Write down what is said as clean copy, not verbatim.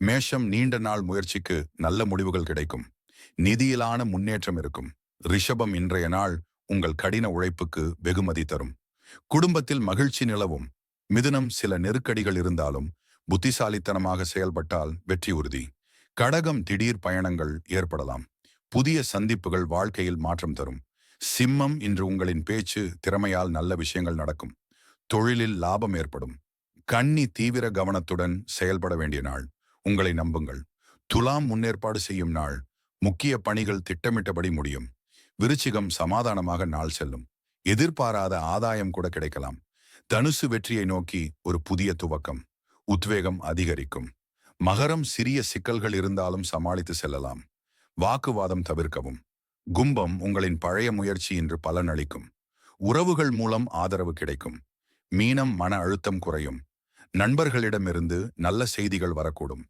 மேஷம் நீண்ட நாள் முயற்சிக்கு நல்ல முடிவுகள் கிடைக்கும். நிதியிலான முன்னேற்றம் இருக்கும். ரிஷபம் இன்றைய நாள் உங்கள் கடின உழைப்புக்கு வெகுமதி தரும். குடும்பத்தில் மகிழ்ச்சி நிலவும். மிதுனம் சில நெருக்கடிகள் இருந்தாலும் புத்திசாலித்தனமாக செயல்பட்டால் வெற்றி உறுதி. கடகம் திடீர் பயணங்கள் ஏற்படலாம். புதிய சந்திப்புகள் வாழ்க்கையில் மாற்றம் தரும். சிம்மம் இன்று உங்களின் பேச்சு திறமையால் நல்ல விஷயங்கள் நடக்கும். தொழிலில் லாபம் ஏற்படும். கன்னி தீவிர கவனத்துடன் செயல்பட வேண்டிய நாள். உங்களை நம்புங்கள். துலாம் முன்னேற்பாடு செய்யும் நாள். முக்கிய பணிகள் திட்டமிட்டபடி முடியும். விருச்சிகம் சமாதானமாக நாள் செல்லும். எதிர்பாராத ஆதாயம் கூட கிடைக்கலாம். தனுசு வெற்றியை நோக்கி ஒரு புதிய துவக்கம். உத்வேகம் அதிகரிக்கும். மகரம் சிறிய சிக்கல்கள் இருந்தாலும் சமாளித்து செல்லலாம். வாக்குவாதம் தவிர்க்கவும். கும்பம் உங்களின் பழைய முயற்சி இன்று பலனளிக்கும். உறவுகள் மூலம் ஆதரவு கிடைக்கும். மீனம் மன அழுத்தம் குறையும். நண்பர்களிடமிருந்து நல்ல செய்திகள் வரக்கூடும்.